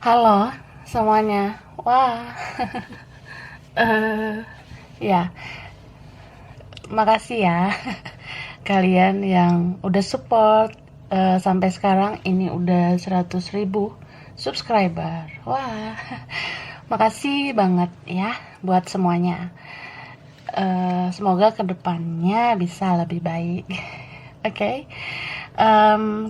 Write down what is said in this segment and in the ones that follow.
Halo semuanya. Wah, eh ya, makasih ya kalian yang udah support sampai sekarang ini udah 100.000 subscriber. Wah, makasih banget ya buat semuanya. Semoga kedepannya bisa lebih baik. Oke.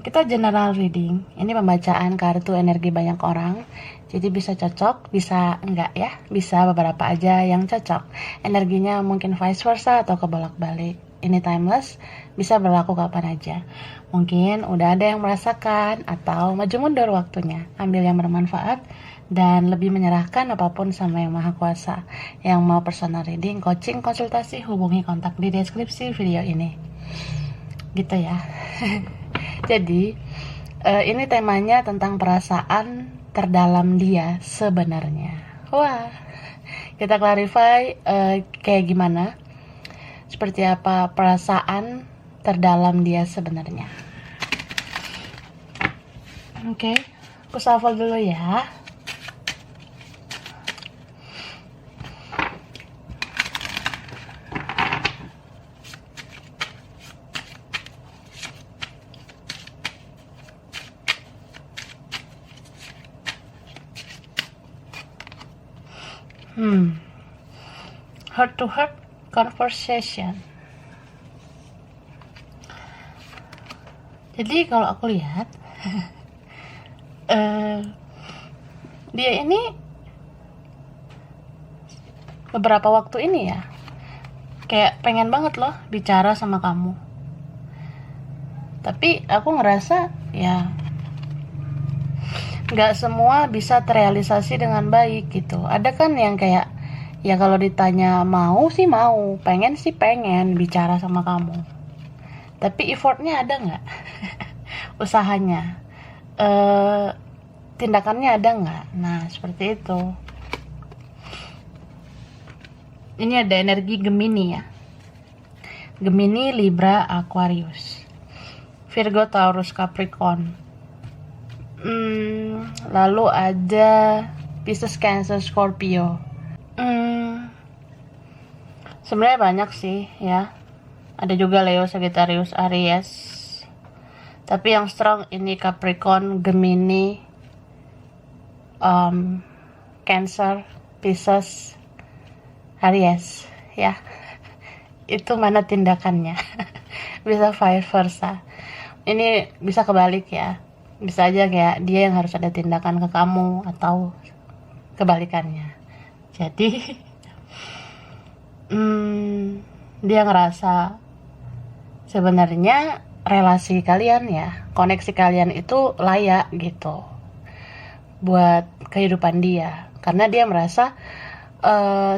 Kita general reading. Ini pembacaan kartu energi banyak orang. Jadi bisa cocok, bisa enggak ya. Bisa beberapa aja yang cocok. Energinya mungkin vice versa atau kebolak-balik. Ini timeless, bisa berlaku kapan aja. Mungkin udah ada yang merasakan atau maju mundur waktunya. Ambil yang bermanfaat dan lebih menyerahkan apapun sama yang maha kuasa. Yang mau personal reading, coaching, konsultasi, hubungi kontak di deskripsi video ini. Gitu ya. Jadi ini temanya tentang perasaan terdalam dia sebenarnya. Wah, kita clarify kayak gimana, seperti apa perasaan terdalam dia sebenarnya. Oke, aku shuffle dulu ya. Heart to heart conversation. Jadi kalau aku lihat dia ini beberapa waktu ini ya kayak pengen banget loh bicara sama kamu. Tapi aku ngerasa ya nggak semua bisa terrealisasi dengan baik gitu. Ada kan yang kayak ya kalau ditanya mau sih mau, pengen sih pengen bicara sama kamu. Tapi effortnya ada nggak? Usahanya, tindakannya ada nggak? Nah seperti itu. Ini ada energi Gemini ya. Gemini, Libra, Aquarius, Virgo, Taurus, Capricorn. Lalu ada Pisces, Cancer, Scorpio. Sebenarnya banyak sih ya. Ada juga Leo, Sagittarius, Aries. Tapi yang strong ini Capricorn, Gemini, Cancer, Pisces, Aries ya. Itu mana tindakannya? Bisa vice versa. Ini bisa kebalik ya. Bisa aja kayak dia yang harus ada tindakan ke kamu atau kebalikannya. Jadi dia ngerasa sebenarnya relasi kalian ya, koneksi kalian itu layak gitu buat kehidupan dia, karena dia merasa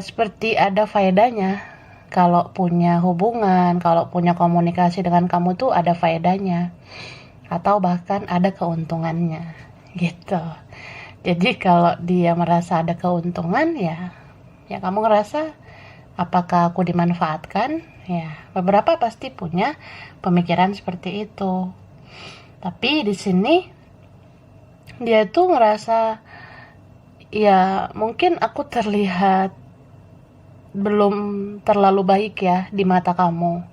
seperti ada faedahnya kalau punya hubungan, kalau punya komunikasi dengan kamu tuh ada faedahnya atau bahkan ada keuntungannya gitu. Jadi kalau dia merasa ada keuntungan ya kamu ngerasa apakah aku dimanfaatkan? Ya, beberapa pasti punya pemikiran seperti itu. Tapi di sini dia tuh ngerasa ya mungkin aku terlihat belum terlalu baik ya di mata kamu,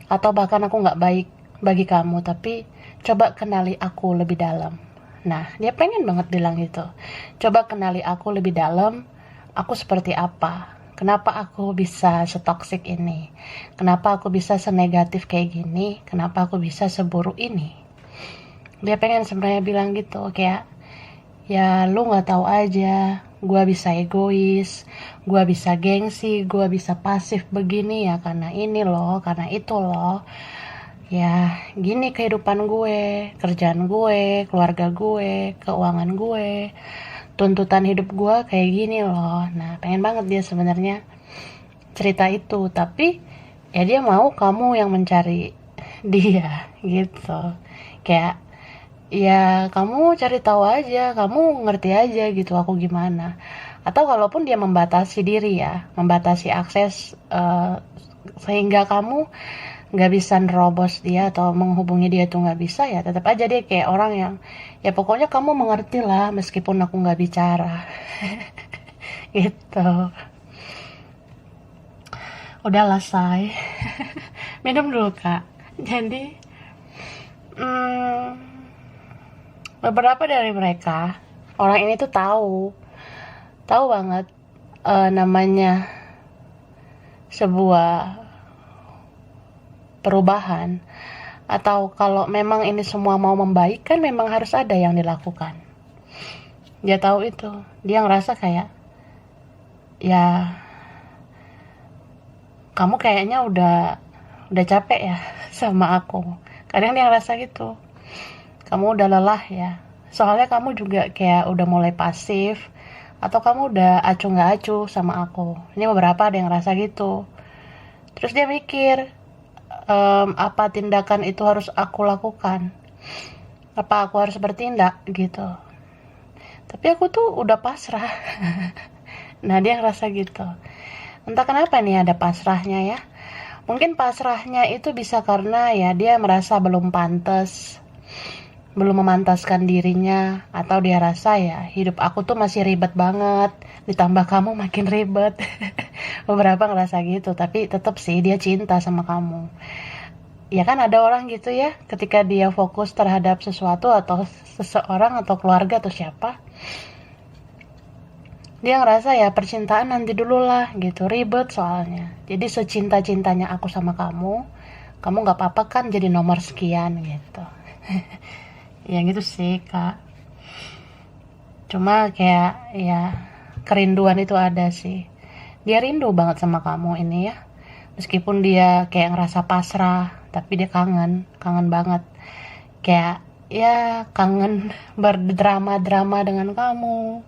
atau bahkan aku nggak baik bagi kamu, tapi coba kenali aku lebih dalam. Nah, dia pengen banget bilang gitu. Coba kenali aku lebih dalam, aku seperti apa? Kenapa aku bisa setoksik ini? Kenapa aku bisa senegatif kayak gini? Kenapa aku bisa seburuk ini? Dia pengen sebenarnya bilang gitu, kayak ya lu nggak tahu aja, gue bisa egois, gue bisa gengsi, gue bisa pasif begini ya karena ini loh, karena itu loh. Ya gini kehidupan gue, kerjaan gue, keluarga gue, keuangan gue, tuntutan hidup gue kayak gini loh. Nah pengen banget dia sebenarnya cerita itu, tapi ya dia mau kamu yang mencari dia gitu. Kayak ya kamu cari tahu aja, kamu ngerti aja gitu aku gimana. Atau kalaupun dia membatasi diri ya, membatasi akses sehingga kamu nggak bisa nerobos dia atau menghubungi dia tuh nggak bisa, ya tetap aja dia kayak orang yang ya pokoknya kamu mengerti lah meskipun aku nggak bicara. Gitu. Udah selesai. Minum dulu kak. Jadi hmm, beberapa dari mereka, orang ini tuh tahu banget namanya sebuah perubahan, atau kalau memang ini semua mau membaik kan memang harus ada yang dilakukan. Dia tahu itu, dia ngerasa kayak ya kamu kayaknya udah capek ya sama aku. Kadang dia ngerasa gitu, kamu udah lelah ya, soalnya kamu juga kayak udah mulai pasif, atau kamu udah acuh nggak acuh sama aku. Ini beberapa ada yang ngerasa gitu. Terus dia mikir, apa tindakan itu harus aku lakukan, apa aku harus bertindak gitu. Tapi aku tuh udah pasrah. Nah dia ngerasa gitu, entah kenapa nih ada pasrahnya ya. Mungkin pasrahnya itu bisa karena ya dia merasa belum pantas, belum memantaskan dirinya, atau dia rasa ya hidup aku tuh masih ribet banget, ditambah kamu makin ribet. Beberapa ngerasa gitu, tapi tetap sih dia cinta sama kamu. Ya kan ada orang gitu ya, ketika dia fokus terhadap sesuatu atau seseorang atau keluarga atau siapa, dia ngerasa ya percintaan nanti dulu lah gitu, ribet soalnya. Jadi secinta-cintanya aku sama kamu gak apa-apa kan jadi nomor sekian gitu. Ya gitu sih kak. Cuma kayak ya kerinduan itu ada sih. Dia rindu banget sama kamu ini ya. Meskipun dia kayak ngerasa pasrah, tapi dia kangen banget. Kayak ya kangen berdrama-drama dengan kamu.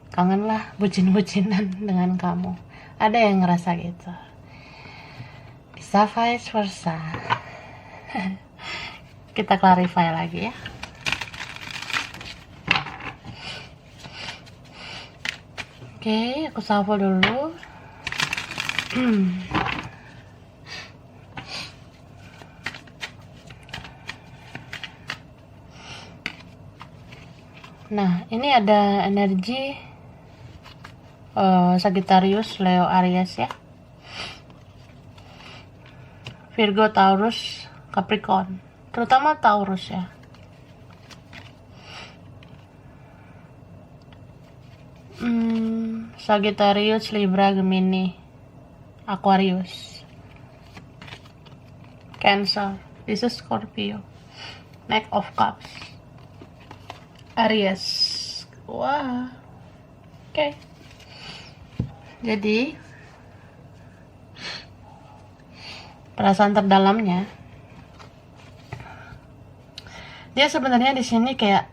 Kangen lah bucin-bucinan dengan kamu. Ada yang ngerasa gitu. Bisa vice versa. Kita clarify lagi ya. Oke, aku shuffle dulu. Nah, ini ada energi Sagittarius, Leo, Aries ya. Virgo, Taurus, Capricorn. Terutama Taurus ya. Sagittarius, Libra, Gemini, Aquarius, Cancer. This is Scorpio. Knight of Cups, Aries. Wah. Oke. Jadi perasaan terdalamnya dia sebenarnya di sini kayak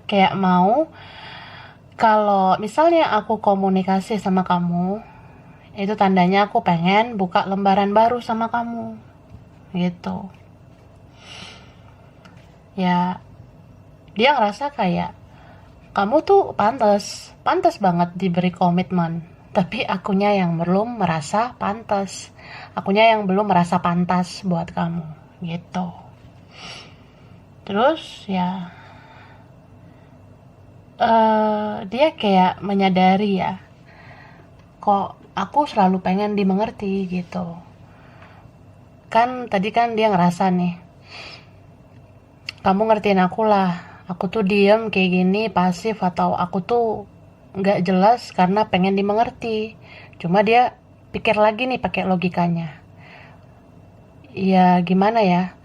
kayak mau kalau misalnya aku komunikasi sama kamu, itu tandanya aku pengen buka lembaran baru sama kamu gitu ya. Dia ngerasa kayak kamu tuh pantas banget diberi komitmen, tapi akunya yang belum merasa pantas, akunya yang belum merasa pantas buat kamu gitu. Terus ya dia kayak menyadari ya, kok aku selalu pengen dimengerti gitu kan. Tadi kan dia ngerasa nih, kamu ngertiin aku lah, aku tuh diem kayak gini pasif, atau aku tuh nggak jelas karena pengen dimengerti. Cuma dia pikir lagi nih pakai logikanya, ya gimana ya,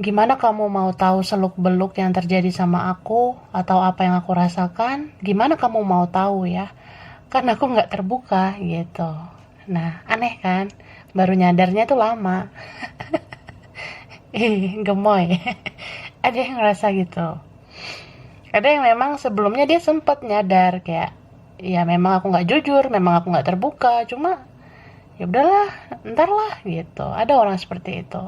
gimana kamu mau tahu seluk beluk yang terjadi sama aku atau apa yang aku rasakan? Gimana kamu mau tahu ya, kan aku nggak terbuka gitu. Nah aneh kan, baru nyadarnya tuh lama. Gemoy. Ada yang ngerasa gitu. Ada yang memang sebelumnya dia sempat nyadar kayak ya memang aku nggak jujur, memang aku nggak terbuka, cuma ya udahlah ntar lah gitu. Ada orang seperti itu.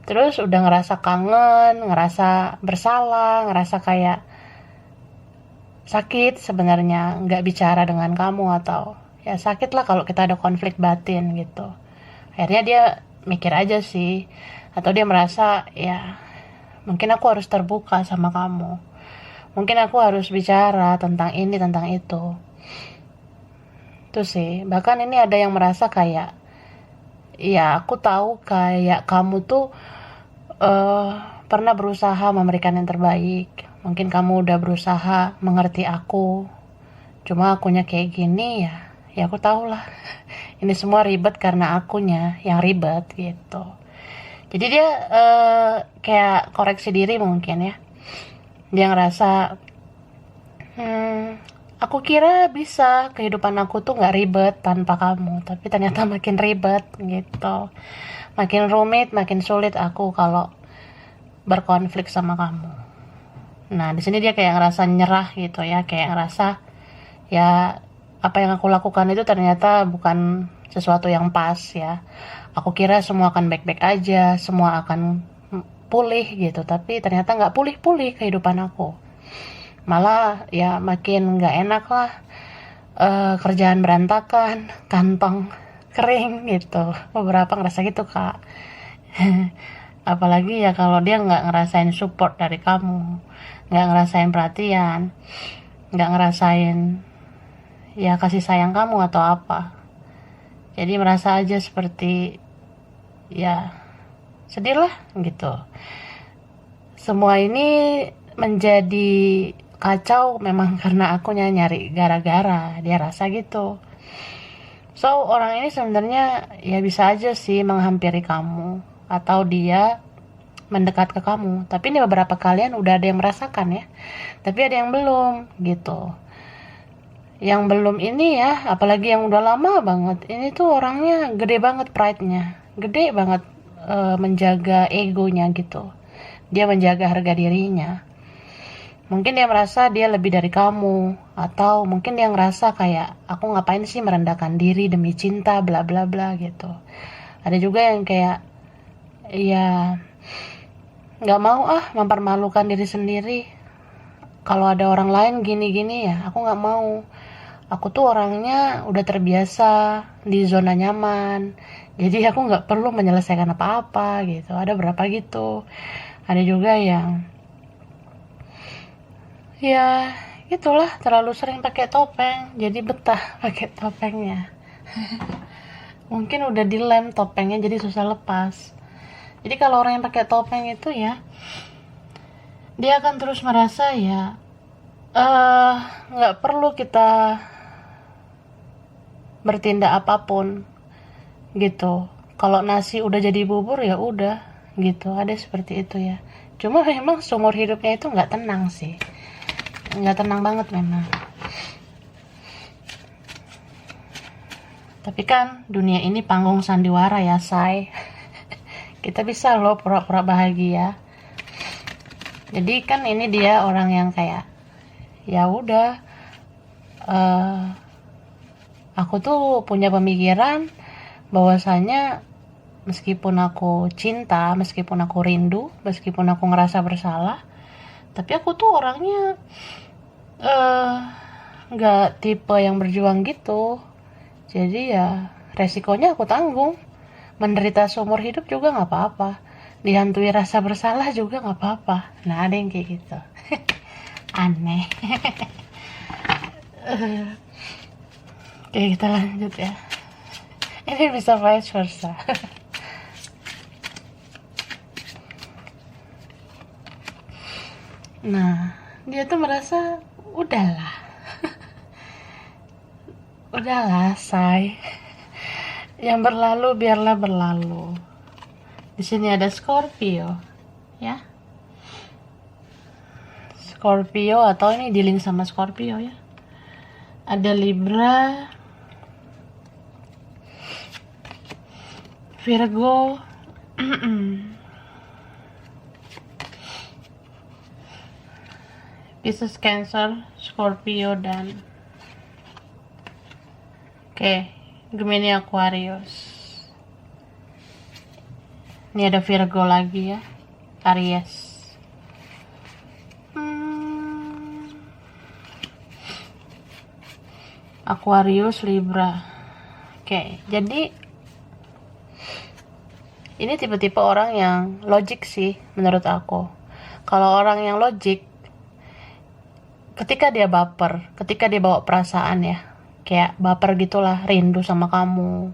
Terus udah ngerasa kangen, ngerasa bersalah, ngerasa kayak sakit sebenarnya nggak bicara dengan kamu, atau Ya sakit lah kalau kita ada konflik batin gitu. Akhirnya dia mikir aja sih, atau dia merasa ya mungkin aku harus terbuka sama kamu, mungkin aku harus bicara tentang ini tentang itu. Tuh sih, bahkan ini ada yang merasa kayak ya aku tahu kayak kamu tuh eh, pernah berusaha memberikan yang terbaik, mungkin kamu udah berusaha mengerti aku, cuma akunya kayak gini ya. Ya aku tahu lah, ini semua ribet karena akunya yang ribet gitu. Jadi dia kayak koreksi diri mungkin ya. Dia ngerasa, aku kira bisa kehidupan aku tuh nggak ribet tanpa kamu, tapi ternyata makin ribet gitu. Makin rumit, makin sulit aku kalau berkonflik sama kamu. Nah di sini dia kayak ngerasa nyerah gitu ya, kayak ngerasa ya apa yang aku lakukan itu ternyata bukan sesuatu yang pas ya. Aku kira semua akan baik-baik aja, semua akan pulih gitu, tapi ternyata nggak pulih-pulih kehidupan aku. Malah ya makin nggak enak lah. Kerjaan berantakan, kantong kering gitu. Beberapa ngerasa gitu kak. Apalagi ya kalau dia nggak ngerasain support dari kamu, nggak ngerasain perhatian, nggak ngerasain ya kasih sayang kamu atau apa. Jadi merasa aja seperti ya sedih lah gitu. Semua ini menjadi kacau memang karena akunya nyari gara-gara, dia rasa gitu. So orang ini sebenarnya ya bisa aja sih menghampiri kamu atau dia mendekat ke kamu, tapi ini beberapa kalian udah ada yang merasakan ya, tapi ada yang belum gitu. Yang belum ini ya, apalagi yang udah lama banget, ini tuh orangnya gede banget pride-nya, gede banget, menjaga egonya gitu, dia menjaga harga dirinya. Mungkin dia merasa dia lebih dari kamu, atau mungkin dia ngerasa kayak aku ngapain sih merendahkan diri demi cinta bla bla bla gitu. Ada juga yang kayak ya nggak mau mempermalukan diri sendiri, kalau ada orang lain gini-gini ya aku nggak mau. Aku tuh orangnya udah terbiasa di zona nyaman, jadi aku nggak perlu menyelesaikan apa-apa gitu. Ada berapa gitu. Ada juga yang ya itulah terlalu sering pakai topeng, jadi betah pakai topengnya. Mungkin udah dilem topengnya jadi susah lepas. Jadi kalau orang yang pakai topeng itu ya, dia akan terus merasa ya nggak perlu kita bertindak apapun gitu. Kalau nasi udah jadi bubur ya udah gitu. Ada seperti itu ya. Cuma memang seumur hidupnya itu nggak tenang sih, nggak tenang banget memang. Tapi kan dunia ini panggung sandiwara ya say. Kita bisa loh pura-pura bahagia. Jadi kan ini dia orang yang kayak ya udah, aku tuh punya pemikiran bahwasanya meskipun aku cinta, meskipun aku rindu, meskipun aku ngerasa bersalah, tapi aku tuh orangnya nggak tipe yang berjuang gitu. Jadi ya resikonya aku tanggung. Menderita seumur hidup juga nggak apa-apa, dihantui rasa bersalah juga nggak apa-apa. Nah ada yang kayak gitu. Aneh. Oke kita lanjut ya. Ini bisa vice versa. Nah dia tuh merasa udahlah say, yang berlalu biarlah berlalu. Di sini ada Scorpio ya, Scorpio atau ini dealing sama Scorpio ya. Ada Libra, Virgo, Pisces, Cancer, Scorpio dan Gemini, Aquarius. Ini ada Virgo lagi ya, Aries. Aquarius, Libra. Oke, jadi ini tipe-tipe orang yang logik sih menurut aku. Kalau orang yang logik, ketika dia baper, ketika dia bawa perasaan ya, kayak baper gitulah, rindu sama kamu,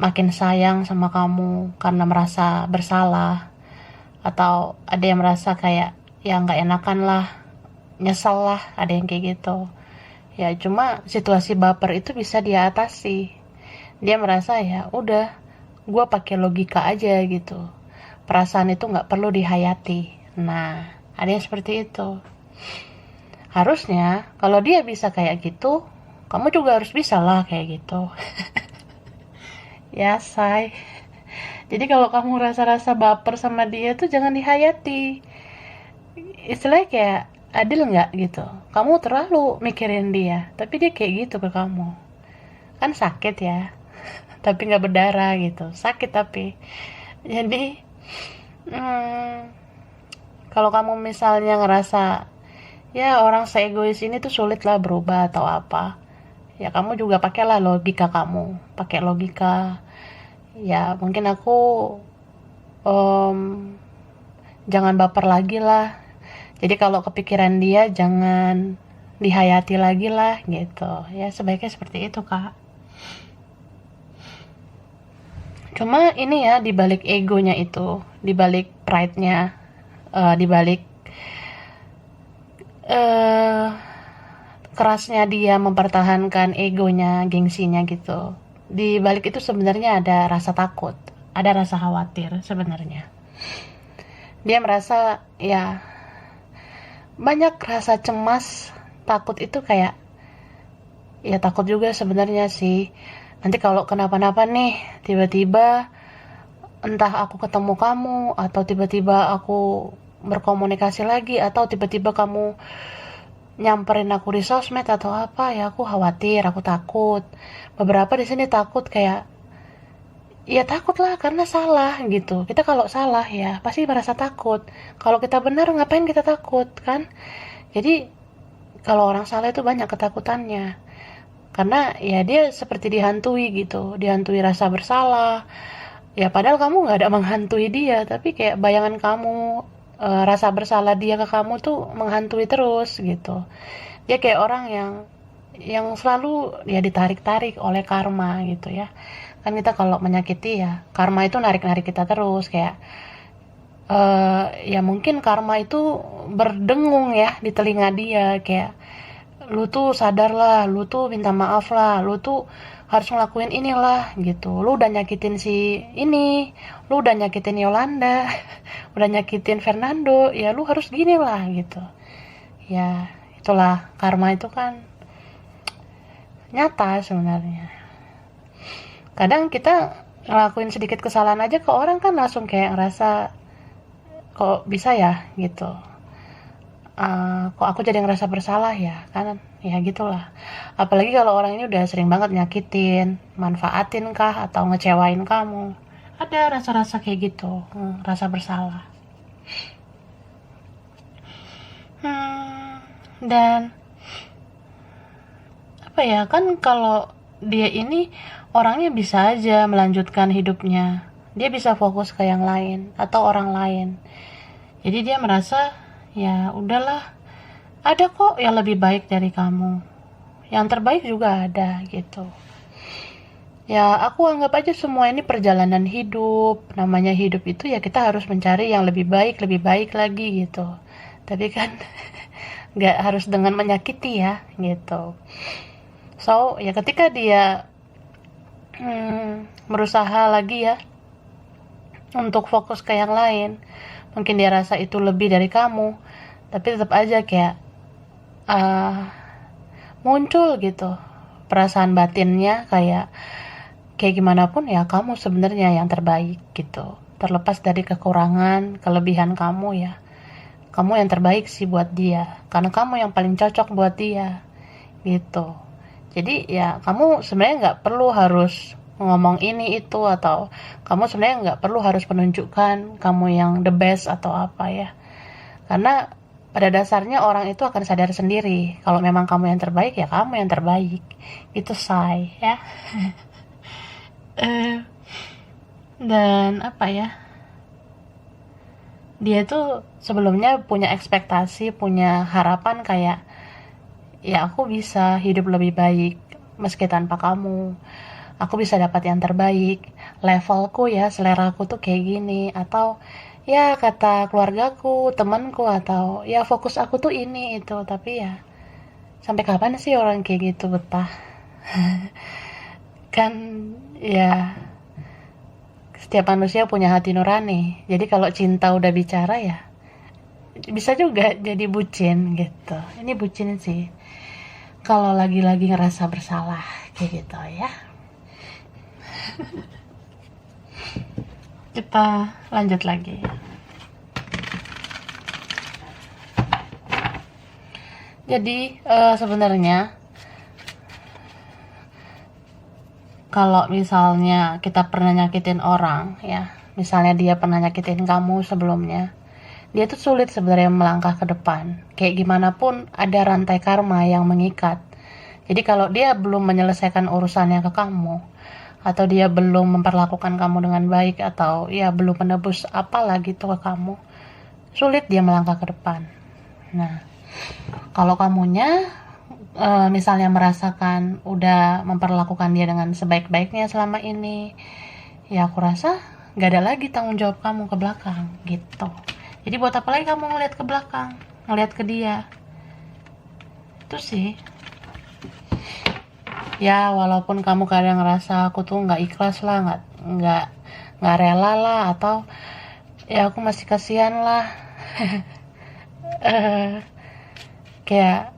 makin sayang sama kamu karena merasa bersalah, atau ada yang merasa kayak ya nggak enakan lah, nyesel lah, ada yang kayak gitu. Ya cuma situasi baper itu bisa dia atasi. Dia merasa ya udah, gue pakai logika aja gitu. Perasaan itu nggak perlu dihayati. Nah, ada yang seperti itu. Harusnya kalau dia bisa kayak gitu, kamu juga harus bisa lah kayak gitu. Ya say. Jadi kalau kamu rasa-rasa baper sama dia tuh jangan dihayati. Istilahnya kayak adil nggak gitu. Kamu terlalu mikirin dia, tapi dia kayak gitu ke kamu. Kan sakit ya, tapi nggak berdarah gitu. Sakit tapi. Jadi kalau kamu misalnya ngerasa ya orang seegois ini tuh sulit lah berubah atau apa, ya kamu juga pakailah logika kamu, pakai logika. Ya mungkin aku jangan baper lagi lah. Jadi kalau kepikiran dia jangan dihayati lagi lah gitu. Ya sebaiknya seperti itu kak. Cuma ini ya, dibalik egonya itu, dibalik pride-nya, dibalik kerasnya dia mempertahankan egonya, gengsinya gitu. Di balik itu sebenarnya ada rasa takut, ada rasa khawatir sebenarnya. Dia merasa ya banyak rasa cemas, takut itu kayak ya takut juga sebenarnya sih. Nanti kalau kenapa-napa nih, tiba-tiba entah aku ketemu kamu atau tiba-tiba aku berkomunikasi lagi atau tiba-tiba kamu nyamperin aku di sosmed atau apa, ya aku khawatir, aku takut. Beberapa di sini takut kayak ya takut lah karena salah gitu. Kita kalau salah ya pasti merasa takut. Kalau kita benar ngapain kita takut kan? Jadi kalau orang salah itu banyak ketakutannya. Karena ya dia seperti dihantui gitu, dihantui rasa bersalah. Ya padahal kamu nggak ada menghantui dia, tapi kayak bayangan kamu, rasa bersalah dia ke kamu tuh menghantui terus gitu. Dia kayak orang yang selalu ya ditarik-tarik oleh karma gitu ya. Kan kita kalau menyakiti ya karma itu narik-narik kita terus kayak ya mungkin karma itu berdengung ya di telinga dia kayak lu tuh sadar lah, lu tuh minta maaf lah, lu tuh harus ngelakuin inilah gitu. Lu udah nyakitin si ini, lu udah nyakitin Yolanda, udah nyakitin Fernando, ya lu harus gini lah gitu. Ya itulah karma itu kan nyata sebenarnya. Kadang kita ngelakuin sedikit kesalahan aja ke orang kan langsung kayak ngerasa kok bisa ya gitu. Kok aku jadi ngerasa bersalah ya kan, ya gitulah. Apalagi kalau orang ini udah sering banget nyakitin, manfaatin kah atau ngecewain kamu, ada rasa-rasa kayak gitu, rasa bersalah. Dan apa ya, kan kalau dia ini orangnya bisa aja melanjutkan hidupnya, dia bisa fokus ke yang lain atau orang lain. Jadi dia merasa ya udahlah, ada kok yang lebih baik dari kamu, yang terbaik juga ada gitu. Ya aku anggap aja semua ini perjalanan hidup, namanya hidup itu ya kita harus mencari yang lebih baik lagi gitu. Tapi kan nggak harus dengan menyakiti ya gitu. So ya ketika dia berusaha lagi ya untuk fokus ke yang lain, mungkin dia rasa itu lebih dari kamu, tapi tetap aja kayak muncul gitu perasaan batinnya kayak gimana pun ya kamu sebenarnya yang terbaik gitu. Terlepas dari kekurangan, kelebihan kamu ya, kamu yang terbaik sih buat dia, karena kamu yang paling cocok buat dia gitu. Jadi ya kamu sebenarnya nggak perlu harus ngomong ini itu, atau kamu sebenarnya nggak perlu harus menunjukkan kamu yang the best atau apa ya, karena pada dasarnya orang itu akan sadar sendiri kalau memang kamu yang terbaik, ya kamu yang terbaik. Itu say ya. Eh, dan apa ya, dia tuh sebelumnya punya ekspektasi, punya harapan kayak, ya aku bisa hidup lebih baik meski tanpa kamu, aku bisa dapat yang terbaik, levelku ya, seleraku tuh kayak gini, atau ya kata keluargaku, temanku, atau ya fokus aku tuh ini itu. Tapi ya sampai kapan sih orang kayak gitu betah? Kan ya setiap manusia punya hati nurani, jadi kalau cinta udah bicara ya bisa juga jadi bucin gitu. Ini bucin sih kalau lagi-lagi ngerasa bersalah kayak gitu ya. Kita lanjut lagi. Jadi sebenarnya kalau misalnya kita pernah nyakitin orang ya, misalnya dia pernah nyakitin kamu sebelumnya, dia tuh sulit sebenarnya melangkah ke depan. Kayak gimana pun ada rantai karma yang mengikat. Jadi kalau dia belum menyelesaikan urusannya ke kamu, atau dia belum memperlakukan kamu dengan baik, atau ya belum menebus apalah gitu ke kamu, sulit dia melangkah ke depan. Nah, kalau kamunya misalnya merasakan udah memperlakukan dia dengan sebaik-baiknya selama ini, ya aku rasa gak ada lagi tanggung jawab kamu ke belakang gitu. Jadi buat apa lagi kamu ngeliat ke belakang, ngeliat ke dia? Itu sih. Ya walaupun kamu kadang ngerasa aku tuh nggak ikhlas lah, nggak rela lah, atau ya aku masih kasihan lah. Kayak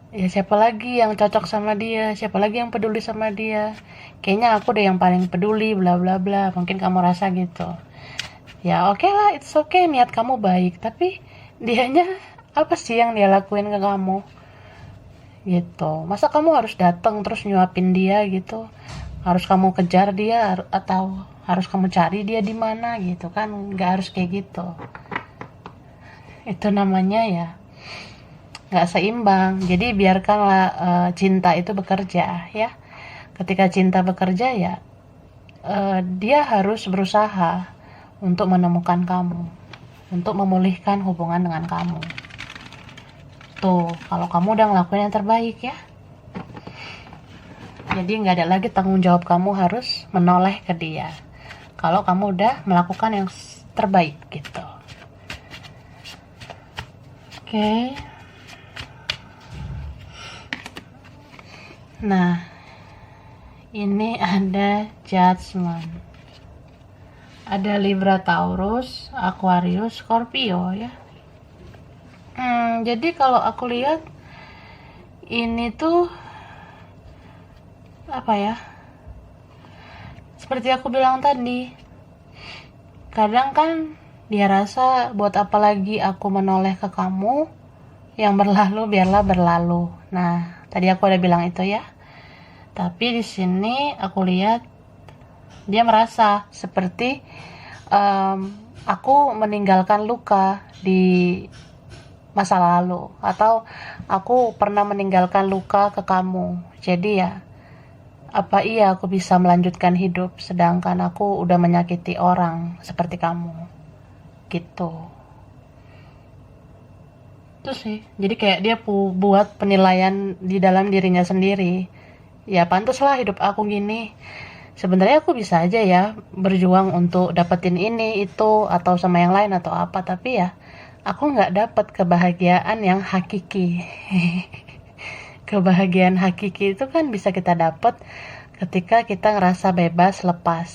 ya siapa lagi yang cocok sama dia, siapa lagi yang peduli sama dia, kayaknya aku deh yang paling peduli, bla bla bla. Mungkin kamu rasa gitu. Ya oke lah, it's okay, niat kamu baik, tapi dianya apa sih yang dia lakuin ke kamu gitu? Masa kamu harus datang terus nyuapin dia gitu, harus kamu kejar dia, atau harus kamu cari dia di mana gitu? Kan nggak harus kayak gitu. Itu namanya ya nggak seimbang. Jadi biarkanlah cinta itu bekerja ya. Ketika cinta bekerja ya dia harus berusaha untuk menemukan kamu, untuk memulihkan hubungan dengan kamu. Tuh, kalau kamu udah ngelakuin yang terbaik ya. Jadi nggak ada lagi tanggung jawab kamu harus menoleh ke dia. Kalau kamu udah melakukan yang terbaik gitu. Oke. Nah, ini ada Judgment. Ada Libra, Taurus, Aquarius, Scorpio ya. Jadi kalau aku lihat ini tuh apa ya? Seperti aku bilang tadi, kadang kan dia rasa buat apa lagi aku menoleh ke kamu, yang berlalu biarlah berlalu. Nah, tadi aku udah bilang itu ya. Tapi di sini aku lihat dia merasa seperti aku meninggalkan luka di masa lalu, atau aku pernah meninggalkan luka ke kamu. Jadi ya, apa iya aku bisa melanjutkan hidup sedangkan aku udah menyakiti orang seperti kamu gitu. Itu sih. Jadi kayak dia buat penilaian di dalam dirinya sendiri. Ya pantaslah hidup aku gini. Sebenarnya aku bisa aja ya berjuang untuk dapetin ini itu atau sama yang lain atau apa, tapi ya aku nggak dapet kebahagiaan yang hakiki. Kebahagiaan hakiki itu kan bisa kita dapet ketika kita ngerasa bebas lepas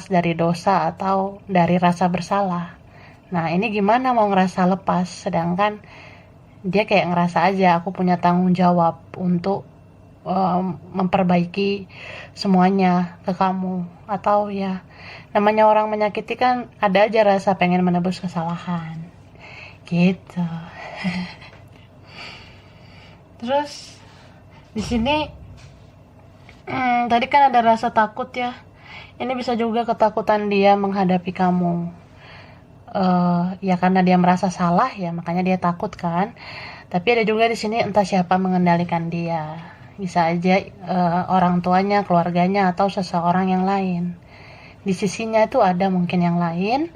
dari dosa atau dari rasa bersalah. Nah ini gimana mau ngerasa lepas sedangkan dia kayak ngerasa aja aku punya tanggung jawab untuk memperbaiki semuanya ke kamu. Atau ya namanya orang menyakiti kan ada aja rasa pengen menebus kesalahan gitu. Terus di sini tadi kan ada rasa takut ya, ini bisa juga ketakutan dia menghadapi kamu. ya karena dia merasa salah ya makanya dia takut kan. Tapi ada juga di sini entah siapa mengendalikan dia. Bisa aja orang tuanya, keluarganya, atau seseorang yang lain. Di sisinya itu ada mungkin yang lain,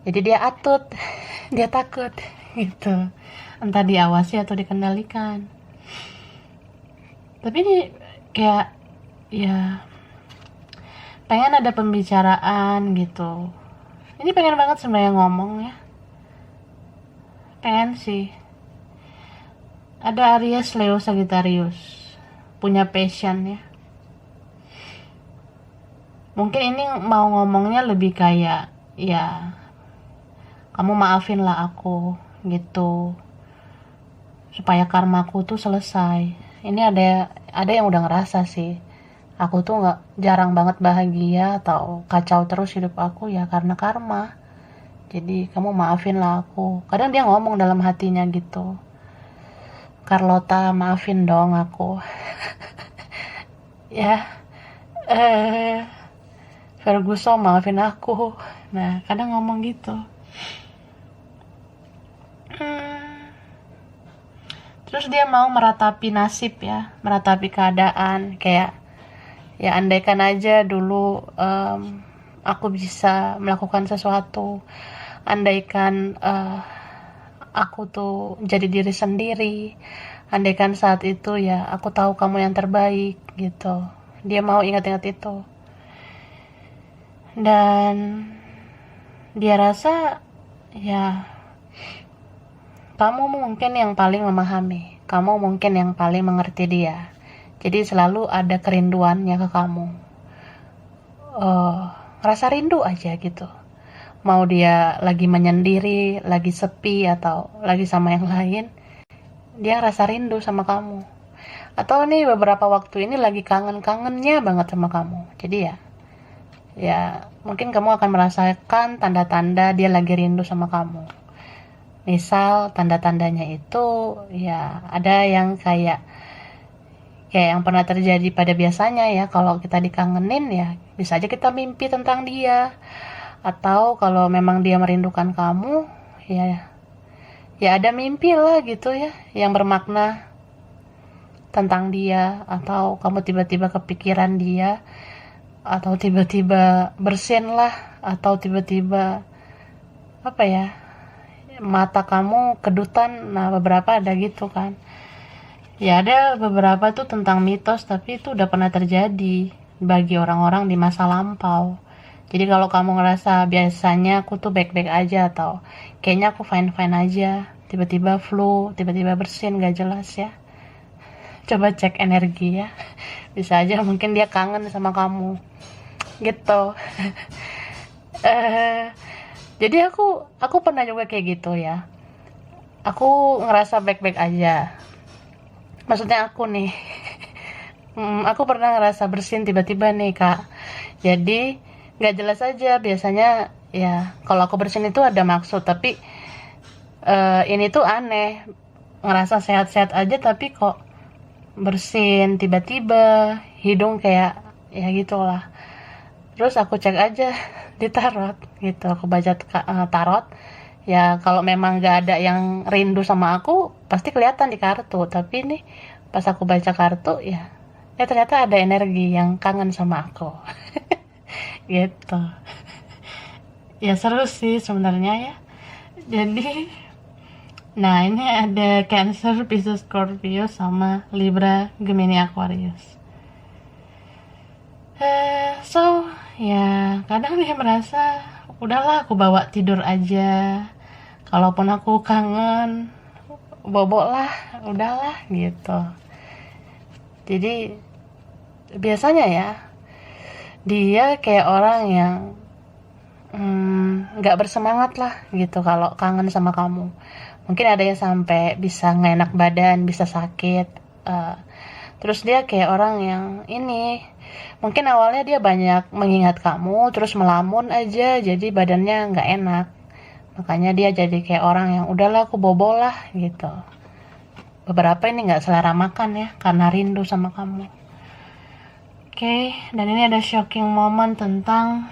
jadi dia atut, dia takut gitu. Entah diawasi atau dikendalikan. Tapi ini kayak ya pengen ada pembicaraan gitu. Ini pengen banget sebenarnya ngomong ya. Pengen sih. Ada Aries, Leo, Sagittarius. Punya passion ya. Mungkin ini mau ngomongnya lebih kayak ya kamu maafin lah aku gitu. Supaya karmaku tuh selesai. Ini ada yang udah ngerasa sih. Aku tuh jarang banget bahagia atau kacau terus hidup aku ya karena karma. Jadi kamu maafin lah aku. Kadang dia ngomong dalam hatinya gitu. Carlota, maafin dong aku. Ya, Ferguson maafin aku. Nah, kadang ngomong gitu. Terus dia mau meratapi nasib ya, meratapi keadaan. Kayak, ya andaikan aja dulu aku bisa melakukan sesuatu. Andaikan aku tuh jadi diri sendiri, andaikan saat itu ya aku tahu kamu yang terbaik gitu. Dia mau ingat-ingat itu, dan dia rasa ya kamu mungkin yang paling memahami, kamu mungkin yang paling mengerti dia, jadi selalu ada kerinduannya ke kamu. Rasa rindu aja gitu, mau dia lagi menyendiri, lagi sepi, atau lagi sama yang lain, dia rasa rindu sama kamu. Atau nih beberapa waktu ini lagi kangen-kangennya banget sama kamu. Jadi ya mungkin kamu akan merasakan tanda-tanda dia lagi rindu sama kamu. Misal tanda-tandanya itu ya ada yang kayak yang pernah terjadi pada biasanya ya, kalau kita dikangenin ya bisa aja kita mimpi tentang dia. Atau kalau memang dia merindukan kamu, ya ada mimpi lah gitu ya, yang bermakna tentang dia. Atau kamu tiba-tiba kepikiran dia, atau tiba-tiba bersin lah, atau tiba-tiba mata kamu kedutan. Nah, beberapa ada gitu kan. Ya ada beberapa tuh tentang mitos, tapi itu udah pernah terjadi bagi orang-orang di masa lampau. Jadi kalau kamu ngerasa biasanya aku tuh baik-baik aja, atau kayaknya aku fine-fine aja, tiba-tiba flu, tiba-tiba bersin gak jelas ya, coba cek energi ya. Bisa aja mungkin dia kangen sama kamu gitu. Jadi aku pernah juga kayak gitu ya. Aku ngerasa baik-baik aja. Maksudnya aku nih, aku pernah ngerasa bersin tiba-tiba nih kak. Jadi nggak jelas aja. Biasanya ya kalau aku bersin itu ada maksud, tapi ini tuh aneh. Ngerasa sehat-sehat aja tapi kok bersin tiba-tiba, hidung kayak ya gitulah. Terus aku cek aja di tarot gitu. Aku baca tarot. Ya kalau memang gak ada yang rindu sama aku, pasti kelihatan di kartu. Tapi nih pas aku baca kartu ya ternyata ada energi yang kangen sama aku. Gitu. Ya seru sih sebenarnya ya. Jadi nah ini ada Cancer, Pisces, Scorpio, sama Libra, Gemini, Aquarius. So ya kadang dia merasa udahlah aku bawa tidur aja, kalaupun aku kangen bobok lah, udahlah gitu. Jadi biasanya ya dia kayak orang yang gak bersemangat lah gitu kalau kangen sama kamu. Mungkin ada yang sampai bisa gak enak badan, bisa sakit. Terus dia kayak orang yang ini, mungkin awalnya dia banyak mengingat kamu, terus melamun aja, jadi badannya gak enak. Makanya dia jadi kayak orang yang udahlah aku bobo lah gitu. Beberapa ini gak selera makan ya, karena rindu sama kamu. Oke, dan ini ada shocking moment tentang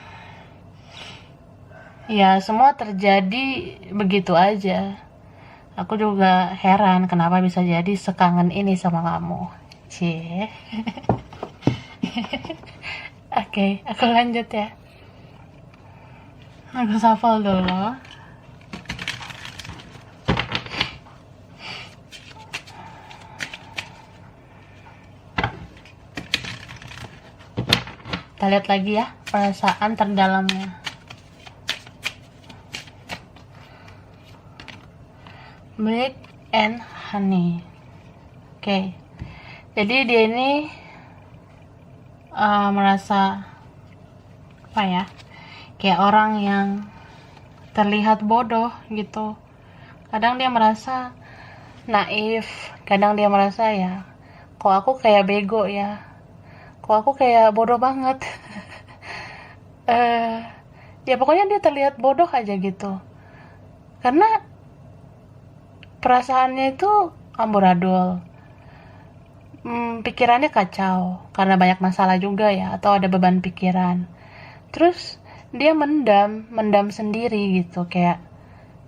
Ya semua terjadi begitu aja. Aku juga heran kenapa bisa jadi sekangen ini sama kamu. Cie. Oke, aku lanjut ya. Aku shuffle dulu. Kita lihat lagi ya perasaan terdalamnya. Milk and honey. Oke. Jadi dia ini merasa apa ya? Kayak orang yang terlihat bodoh gitu. Kadang dia merasa naif, kadang dia merasa ya, kok aku kayak bego ya, kok aku kayak bodoh banget. Ya pokoknya dia terlihat bodoh aja gitu. Karena perasaannya itu amburadul. Pikirannya kacau karena banyak masalah juga ya, atau ada beban pikiran. Terus dia mendam sendiri gitu, kayak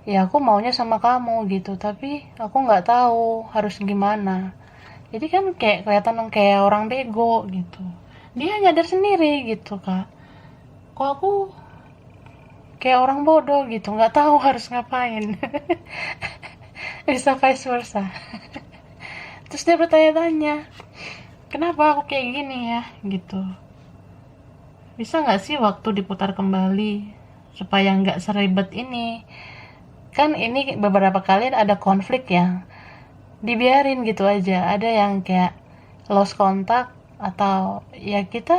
ya aku maunya sama kamu gitu, tapi aku nggak tahu harus gimana. Jadi kan kayak kelihatan kayak orang bego gitu. Dia nyadar sendiri gitu kak, kok aku kayak orang bodoh gitu, nggak tahu harus ngapain. Bisa vice versa. Terus dia bertanya-tanya, kenapa aku kayak gini ya gitu. Bisa nggak sih waktu diputar kembali supaya nggak seribet ini. Kan ini beberapa kali ada konflik yang dibiarin gitu aja. Ada yang kayak lost contact, atau ya kita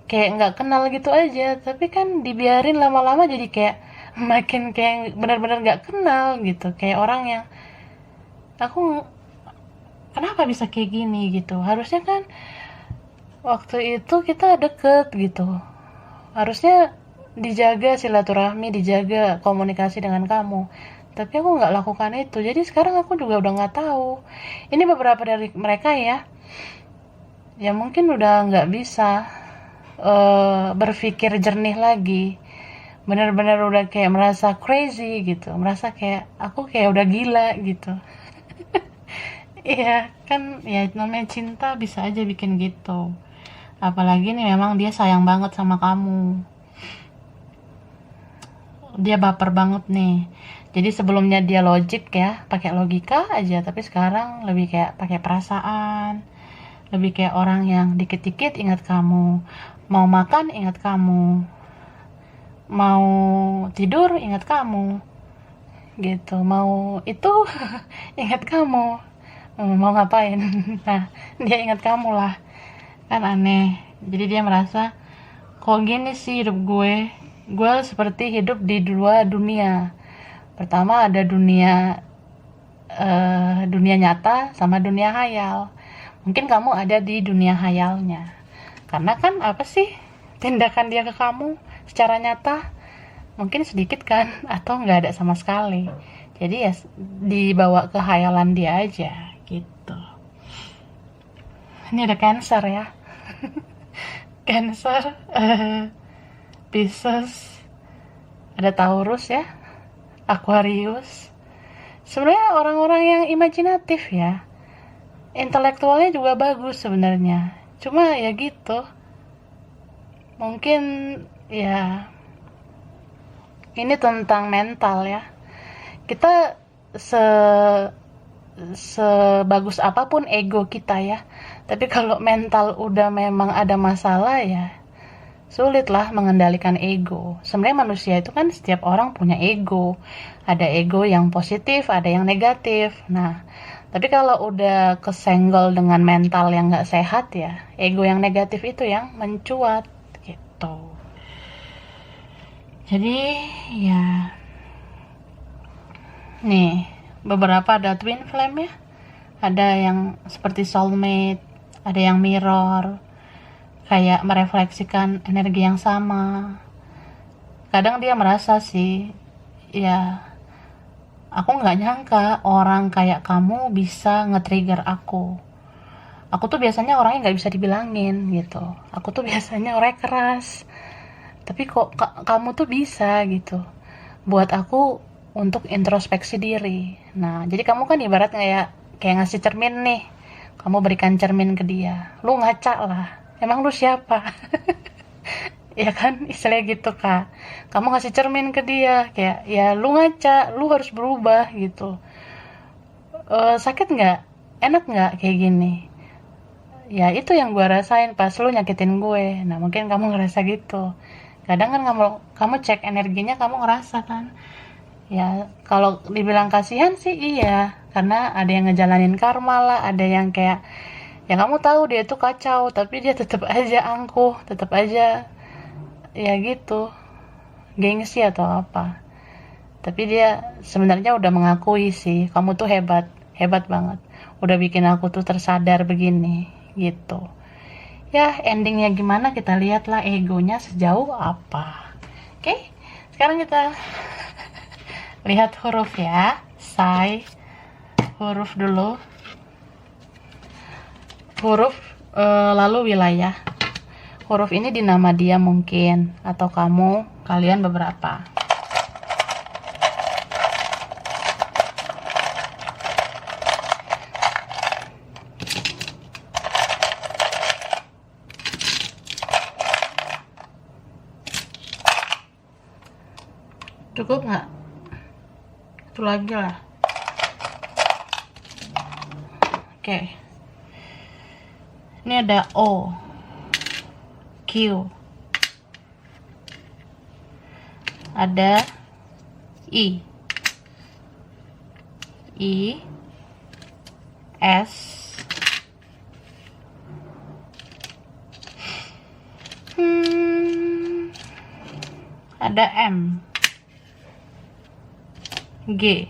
kayak nggak kenal gitu aja, tapi kan dibiarin lama-lama jadi kayak makin kayak benar-benar nggak kenal gitu, kayak orang yang aku kenapa bisa kayak gini gitu. Harusnya kan waktu itu kita deket gitu, harusnya dijaga silaturahmi, dijaga komunikasi dengan kamu, tapi aku nggak lakukan itu. Jadi sekarang aku juga udah nggak tahu. Ini beberapa dari mereka ya mungkin udah nggak bisa berpikir jernih lagi, benar-benar udah kayak merasa crazy gitu, merasa kayak aku kayak udah gila gitu. Iya kan, ya namanya cinta bisa aja bikin gitu. Apalagi nih memang dia sayang banget sama kamu, dia baper banget nih. Jadi sebelumnya dia logik ya, pakai logika aja, tapi sekarang lebih kayak pakai perasaan, lebih kayak orang yang dikit-dikit ingat kamu, mau makan ingat kamu, mau tidur ingat kamu gitu, mau itu ingat kamu, mau ngapain. Nah dia ingat kamu lah, kan aneh. Jadi dia merasa kok gini sih hidup gue seperti hidup di dua dunia. Pertama ada dunia nyata sama dunia hayal. Mungkin kamu ada di dunia hayalnya, karena kan apa sih tindakan dia ke kamu secara nyata mungkin sedikit kan, atau nggak ada sama sekali. Jadi ya dibawa ke hayalan dia aja gitu. Ini ada Cancer ya. Cancer, Pisces, ada Taurus ya, Aquarius. Sebenarnya orang-orang yang imajinatif ya, intelektualnya juga bagus sebenarnya. Cuma ya gitu, mungkin ya ini tentang mental ya. Kita sebagus apapun ego kita ya, tapi kalau mental udah memang ada masalah ya sulit lah mengendalikan ego. Sebenarnya manusia itu kan setiap orang punya ego, ada ego yang positif, ada yang negatif. Nah tapi kalau udah kesenggol dengan mental yang nggak sehat ya, ego yang negatif itu yang mencuat gitu. Jadi ya nih beberapa ada twin flame ya, ada yang seperti soulmate, ada yang mirror, kayak merefleksikan energi yang sama. Kadang dia merasa sih ya, aku nggak nyangka orang kayak kamu bisa nge-trigger aku. Aku tuh biasanya orangnya nggak bisa dibilangin gitu, aku tuh biasanya orangnya keras, tapi kok kamu tuh bisa gitu. buat aku untuk introspeksi diri. Nah, jadi kamu kan ibarat kayak ngasih cermin nih. Kamu berikan cermin ke dia. Lu ngaca lah. Emang lu siapa? Ya kan, istilahnya gitu Kak. Kamu ngasih cermin ke dia, kayak ya lu ngaca, lu harus berubah gitu. Sakit nggak? Enak nggak kayak gini? Ya itu yang gue rasain pas lu nyakitin gue. Nah mungkin kamu ngerasa gitu. Kadang kan kamu cek energinya, kamu ngerasa kan. Ya kalau dibilang kasihan sih iya, karena ada yang ngejalanin karma lah, ada yang kayak ya kamu tahu dia tuh kacau, tapi dia tetap aja angkuh, tetap aja ya gitu, gengsi atau apa. Tapi dia sebenarnya udah mengakui sih, kamu tuh hebat, hebat banget. Udah bikin aku tuh tersadar begini, gitu. Ya, endingnya gimana kita lihatlah egonya sejauh apa. Oke, sekarang kita lihat huruf ya. Say, huruf dulu. Huruf, lalu wilayah. Huruf ini di nama dia mungkin, atau kamu, kalian beberapa. Cukup nggak? Itu lagi lah. Oke. Ini ada O, Q, ada I, S, ada M, G,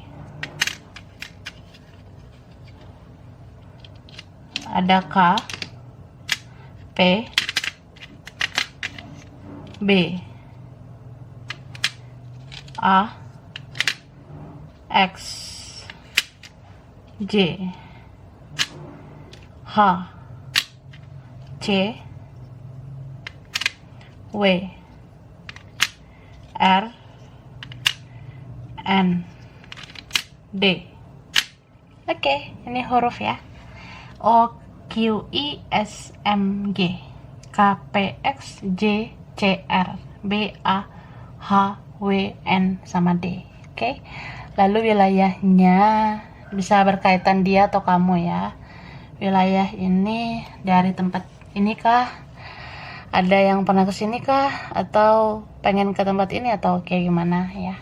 ada K, P, B, A, X, J, H, C, W, R, N, D. Oke, ini huruf ya. O, Q, I, S, M, G, K, P, X, J, C, R, B, A, H, W, N, sama D. Oke, lalu wilayahnya bisa berkaitan dia atau kamu ya. Wilayah ini dari tempat ini kah? Ada yang pernah kesini kah? Atau pengen ke tempat ini atau kayak gimana ya?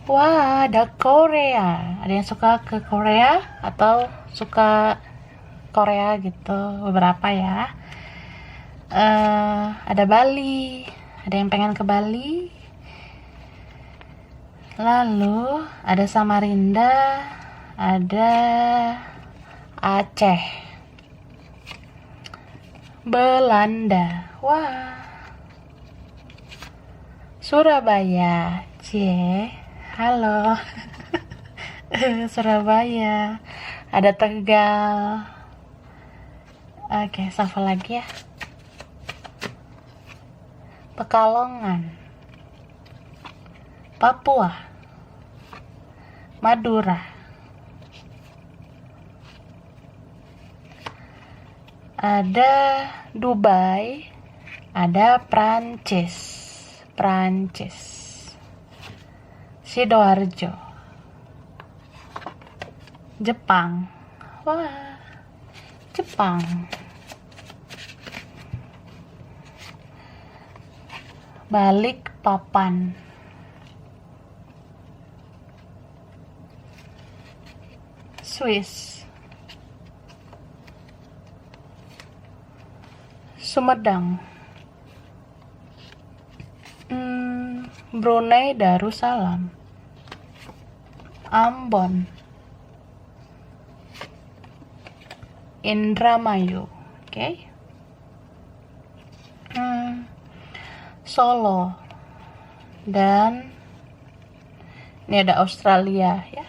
Wah, ada Korea. Ada yang suka ke Korea atau suka Korea gitu, beberapa ya. Ada Bali. Ada yang pengen ke Bali. Lalu ada Samarinda, ada Aceh, Belanda. Wah. Surabaya. Cie. Halo. Surabaya. Ada Tegal. Oke, shuffle lagi ya. Pekalongan. Papua. Madura. Ada Dubai. Ada Prancis. Sidoarjo, Jepang. Wah, Jepang. Balikpapan, Swiss. Sumedang, Brunei Darussalam, Ambon, Indramayu, oke. Solo, dan ini ada Australia ya,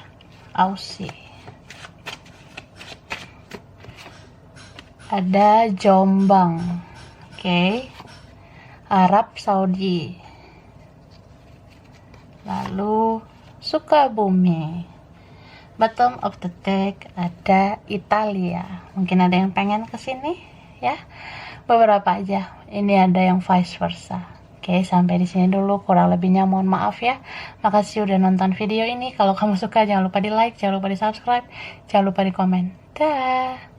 Aussie. Ada Jombang, Oke. Arab Saudi. Lalu Sukabumi. Bottom of the deck ada Italia. Mungkin ada yang pengen kesini ya. Beberapa aja. Ini ada yang vice versa. Oke, sampai di sini dulu. Kurang lebihnya mohon maaf ya. Makasih udah nonton video ini. Kalau kamu suka jangan lupa di like, jangan lupa di subscribe, jangan lupa di komen. Dah.